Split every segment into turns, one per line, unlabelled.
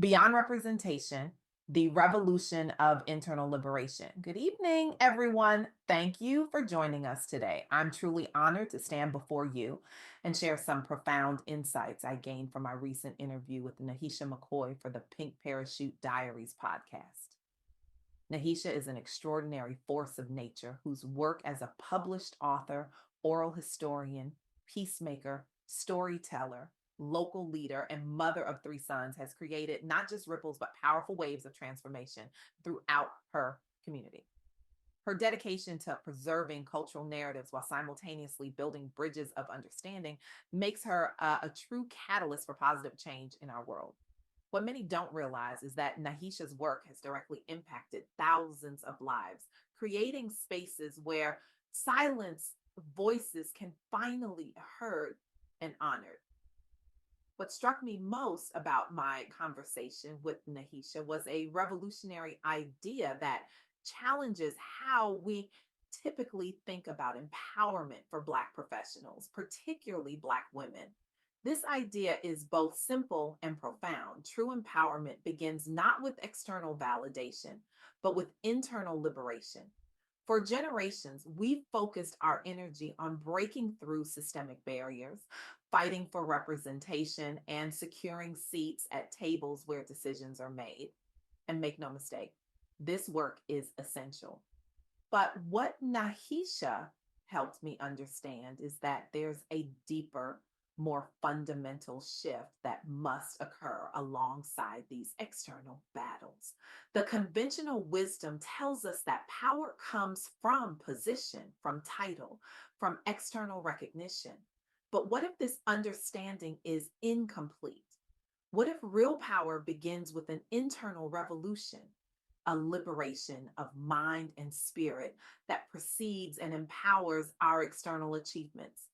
Beyond Representation, the Revolution of Internal Liberation. Good evening, everyone. Thank you for joining us today. I'm truly honored to stand before you and share some profound insights I gained from my recent interview with Nahisha McCoy for the Pink Parachute Diaries podcast. Nahisha is an extraordinary force of nature whose work as a published author, oral historian, peacemaker, storyteller, local leader, and mother of three sons has created not just ripples, but powerful waves of transformation throughout her community. Her dedication to preserving cultural narratives while simultaneously building bridges of understanding makes her a true catalyst for positive change in our world. What many don't realize is that Nahisha's work has directly impacted thousands of lives, creating spaces where silenced voices can finally be heard and honored. What struck me most about my conversation with Nahisha was a revolutionary idea that challenges how we typically think about empowerment for Black professionals, particularly Black women. This idea is both simple and profound. True empowerment begins not with external validation, but with internal liberation. For generations, we've focused our energy on breaking through systemic barriers, fighting for representation, and securing seats at tables where decisions are made. And make no mistake, this work is essential. But what Nahisha helped me understand is that there's a deeper, more fundamental shift that must occur alongside these external battles. The conventional wisdom tells us that power comes from position, from title, from external recognition. But what if this understanding is incomplete? What if real power begins with an internal revolution, a liberation of mind and spirit that precedes and empowers our external achievements?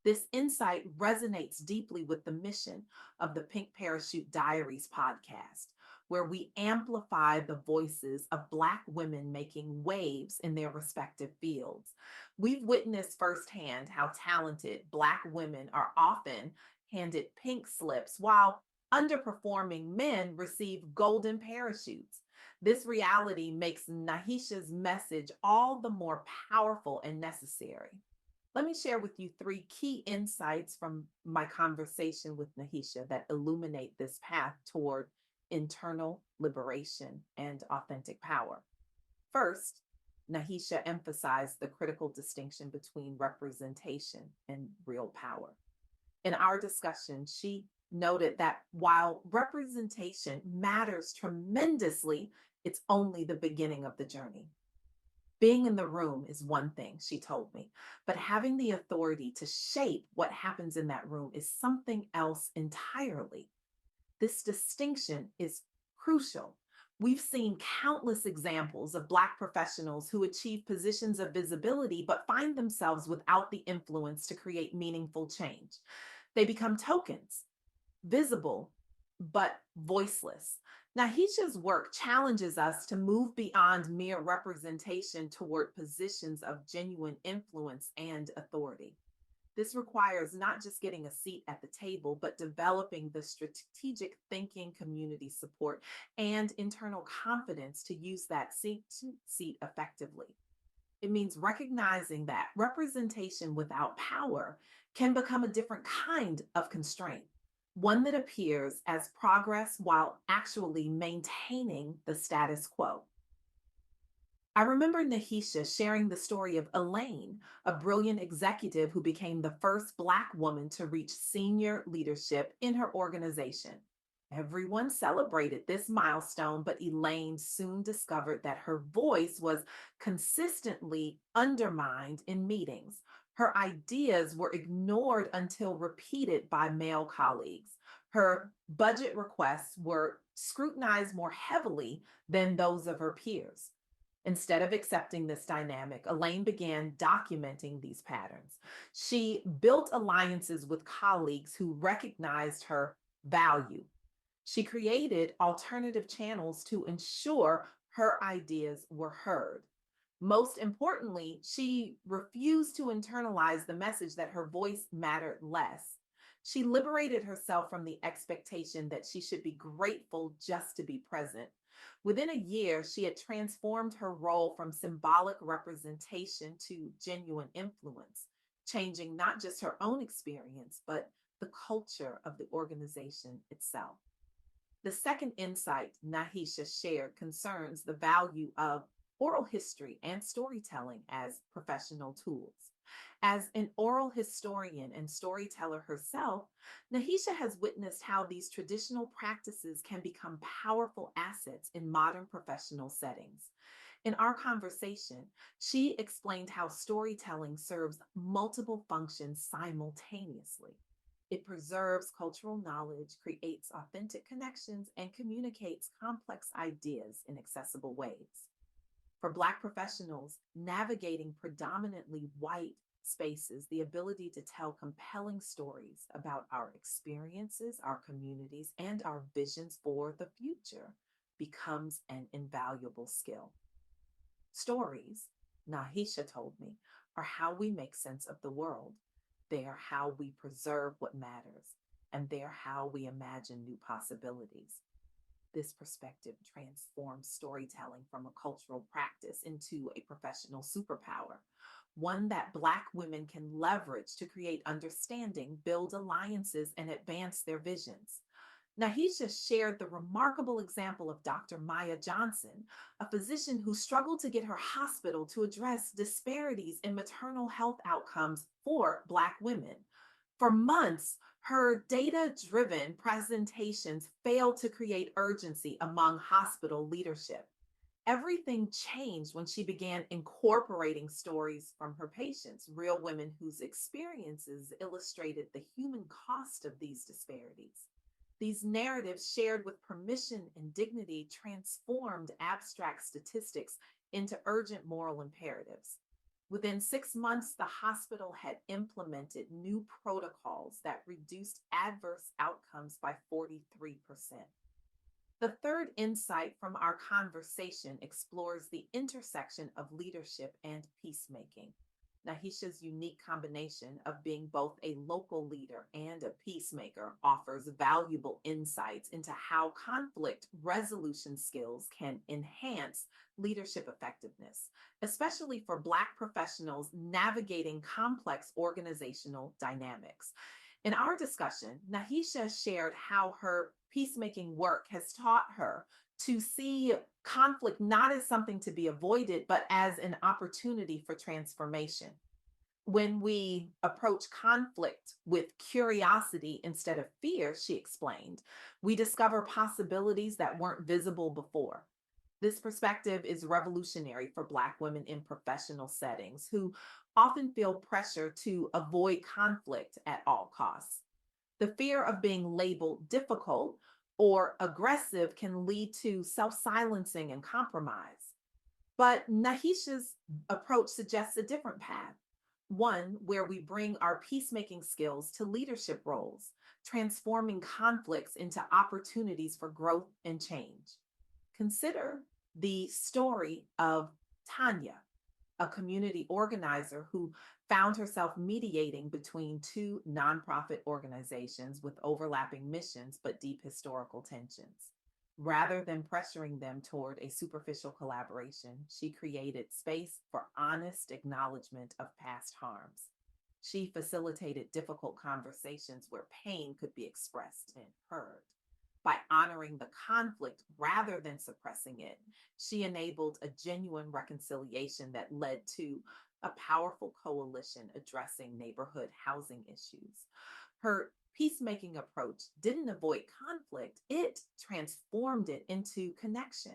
This insight resonates deeply with the mission of the Pink Parachute Diaries podcast, where we amplify the voices of Black women making waves in their respective fields. We've witnessed firsthand how talented Black women are often handed pink slips while underperforming men receive golden parachutes. This reality makes Nahisha's message all the more powerful and necessary. Let me share with you three key insights from my conversation with Nahisha that illuminate this path toward internal liberation and authentic power. First, Nahisha emphasized the critical distinction between representation and real power. In our discussion, she noted that while representation matters tremendously, it's only the beginning of the journey. Being in the room is one thing, she told me, but having the authority to shape what happens in that room is something else entirely. This distinction is crucial. We've seen countless examples of Black professionals who achieve positions of visibility but find themselves without the influence to create meaningful change. They become tokens, visible but voiceless. Nahisha's work challenges us to move beyond mere representation toward positions of genuine influence and authority. This requires not just getting a seat at the table, but developing the strategic thinking, community support, and internal confidence to use that seat effectively. It means recognizing that representation without power can become a different kind of constraint, one that appears as progress while actually maintaining the status quo. I remember Nahisha sharing the story of Elaine, a brilliant executive who became the first Black woman to reach senior leadership in her organization. Everyone celebrated this milestone, but Elaine soon discovered that her voice was consistently undermined in meetings. Her ideas were ignored until repeated by male colleagues. Her budget requests were scrutinized more heavily than those of her peers. Instead of accepting this dynamic, Elaine began documenting these patterns. She built alliances with colleagues who recognized her value. She created alternative channels to ensure her ideas were heard. Most importantly, she refused to internalize the message that her voice mattered less. She liberated herself from the expectation that she should be grateful just to be present. Within a year, she had transformed her role from symbolic representation to genuine influence, changing not just her own experience, but the culture of the organization itself. The second insight Nahisha shared concerns the value of oral history and storytelling as professional tools. As an oral historian and storyteller herself, Nahisha has witnessed how these traditional practices can become powerful assets in modern professional settings. In our conversation, she explained how storytelling serves multiple functions simultaneously. It preserves cultural knowledge, creates authentic connections, and communicates complex ideas in accessible ways. For Black professionals navigating predominantly white spaces, the ability to tell compelling stories about our experiences, our communities, and our visions for the future becomes an invaluable skill. Stories, Nahisha told me, are how we make sense of the world. They are how we preserve what matters, and they are how we imagine new possibilities. This perspective transforms storytelling from a cultural practice into a professional superpower, one that Black women can leverage to create understanding, build alliances, and advance their visions. Now, he's just shared the remarkable example of Dr. Maya Johnson, a physician who struggled to get her hospital to address disparities in maternal health outcomes for Black women. For months, her data driven presentations failed to create urgency among hospital leadership. Everything changed when she began incorporating stories from her patients, real women whose experiences illustrated the human cost of these disparities. These narratives, shared with permission and dignity, transformed abstract statistics into urgent moral imperatives. Within 6 months, the hospital had implemented new protocols that reduced adverse outcomes by 43%. The third insight from our conversation explores the intersection of leadership and peacemaking. Nahisha's unique combination of being both a local leader and a peacemaker offers valuable insights into how conflict resolution skills can enhance leadership effectiveness, especially for Black professionals navigating complex organizational dynamics. In our discussion, Nahisha shared how her peacemaking work has taught her to see conflict not as something to be avoided, but as an opportunity for transformation. When we approach conflict with curiosity instead of fear, she explained, we discover possibilities that weren't visible before. This perspective is revolutionary for Black women in professional settings who often feel pressure to avoid conflict at all costs. The fear of being labeled difficult or aggressive can lead to self silencing and compromise. But Nahisha's approach suggests a different path, one where we bring our peacemaking skills to leadership roles, transforming conflicts into opportunities for growth and change. Consider the story of Tanya, a community organizer who found herself mediating between two nonprofit organizations with overlapping missions but deep historical tensions. Rather than pressuring them toward a superficial collaboration, she created space for honest acknowledgement of past harms. She facilitated difficult conversations where pain could be expressed and heard. By honoring the conflict rather than suppressing it, she enabled a genuine reconciliation that led to a powerful coalition addressing neighborhood housing issues. Her peacemaking approach didn't avoid conflict, it transformed it into connection.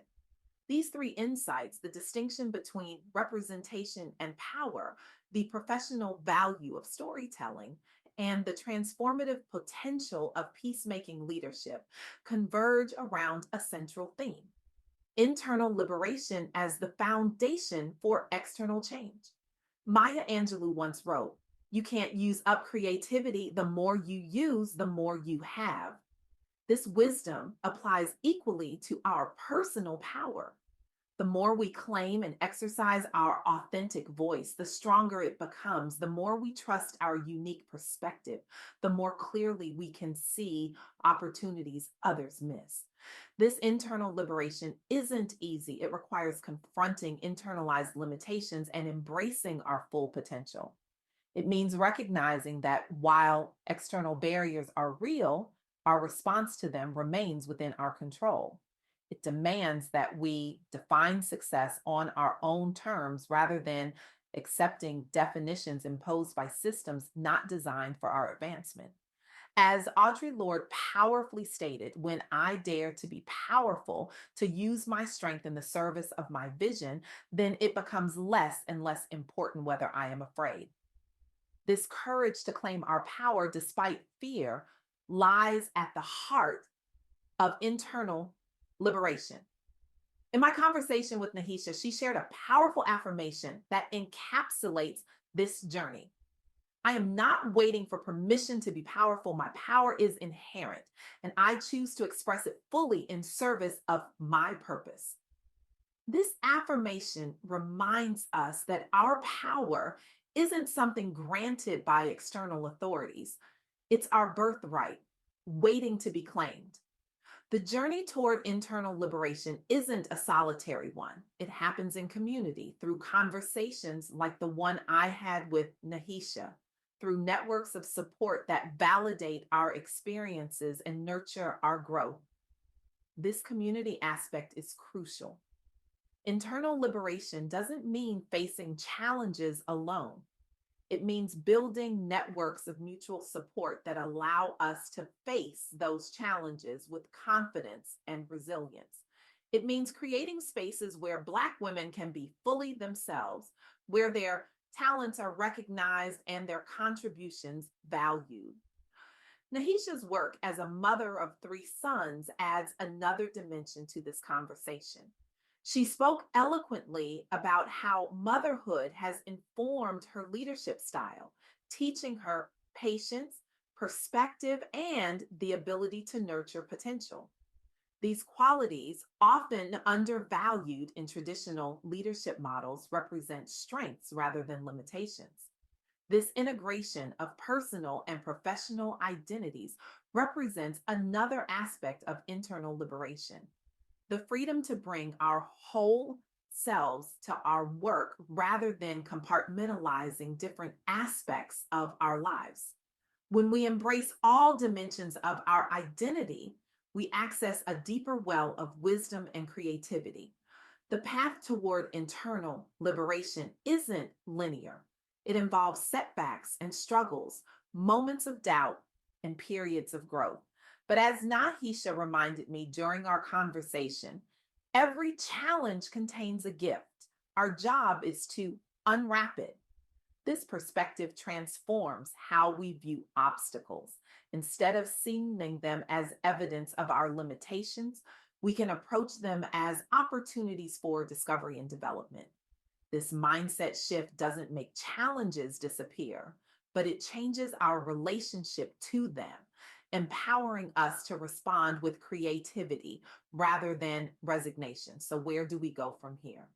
These three insights, the distinction between representation and power, the professional value of storytelling, and the transformative potential of peacemaking leadership, converge around a central theme: internal liberation as the foundation for external change. Maya Angelou once wrote, "You can't use up creativity. The more you use, the more you have." This wisdom applies equally to our personal power. The more we claim and exercise our authentic voice, the stronger it becomes. The more we trust our unique perspective, the more clearly we can see opportunities others miss. This internal liberation isn't easy. It requires confronting internalized limitations and embracing our full potential. It means recognizing that while external barriers are real, our response to them remains within our control. It demands that we define success on our own terms rather than accepting definitions imposed by systems not designed for our advancement. As Audre Lorde powerfully stated, when I dare to be powerful, to use my strength in the service of my vision, then it becomes less and less important whether I am afraid. This courage to claim our power despite fear lies at the heart of internal liberation. In my conversation with Nahisha, she shared a powerful affirmation that encapsulates this journey. I am not waiting for permission to be powerful. My power is inherent, and I choose to express it fully in service of my purpose. This affirmation reminds us that our power isn't something granted by external authorities, it's our birthright, waiting to be claimed. The journey toward internal liberation isn't a solitary one. It happens in community through conversations like the one I had with Nahisha, through networks of support that validate our experiences and nurture our growth. This community aspect is crucial. Internal liberation doesn't mean facing challenges alone. It means building networks of mutual support that allow us to face those challenges with confidence and resilience. It means creating spaces where Black women can be fully themselves, where their talents are recognized and their contributions valued. Nahisha's work as a mother of three sons adds another dimension to this conversation. She spoke eloquently about how motherhood has informed her leadership style, teaching her patience, perspective, and the ability to nurture potential. These qualities, often undervalued in traditional leadership models, represent strengths rather than limitations. This integration of personal and professional identities represents another aspect of internal liberation, the freedom to bring our whole selves to our work rather than compartmentalizing different aspects of our lives. When we embrace all dimensions of our identity, we access a deeper well of wisdom and creativity. The path toward internal liberation isn't linear. It involves setbacks and struggles, moments of doubt, and periods of growth. But as Nahisha reminded me during our conversation, every challenge contains a gift. Our job is to unwrap it. This perspective transforms how we view obstacles. Instead of seeing them as evidence of our limitations, we can approach them as opportunities for discovery and development. This mindset shift doesn't make challenges disappear, but it changes our relationship to them, empowering us to respond with creativity rather than resignation. So, where do we go from here?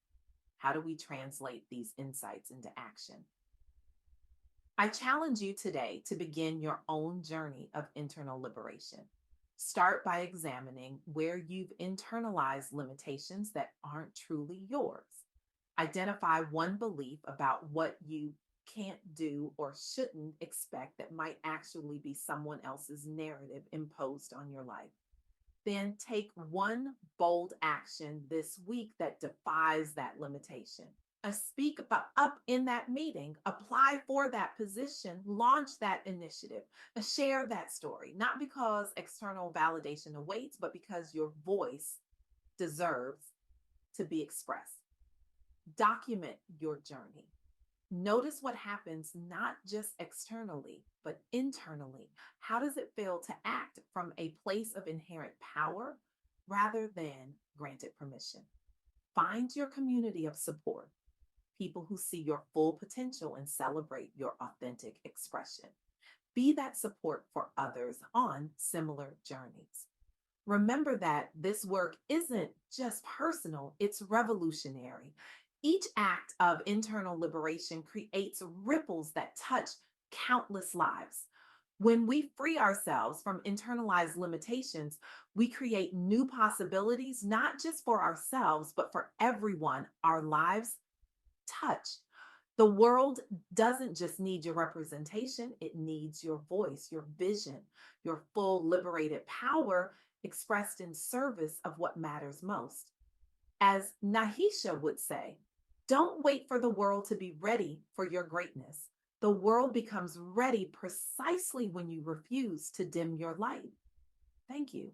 How do we translate these insights into action? I challenge you today to begin your own journey of internal liberation. Start by examining where you've internalized limitations that aren't truly yours. Identify one belief about what you can't do or shouldn't expect that might actually be someone else's narrative imposed on your life. Then take one bold action this week that defies that limitation. Speak about up in that meeting, apply for that position, launch that initiative, share that story, not because external validation awaits, but because your voice deserves to be expressed. Document your journey. Notice what happens not just externally, but internally. How does it feel to act from a place of inherent power rather than granted permission? Find your community of support, people who see your full potential and celebrate your authentic expression. Be that support for others on similar journeys. Remember that this work isn't just personal, it's revolutionary. Each act of internal liberation creates ripples that touch countless lives. When we free ourselves from internalized limitations, we create new possibilities, not just for ourselves, but for everyone our lives touch. The world doesn't just need your representation, it needs your voice, your vision, your full liberated power expressed in service of what matters most. As Nahisha would say, don't wait for the world to be ready for your greatness. The world becomes ready precisely when you refuse to dim your light. Thank you.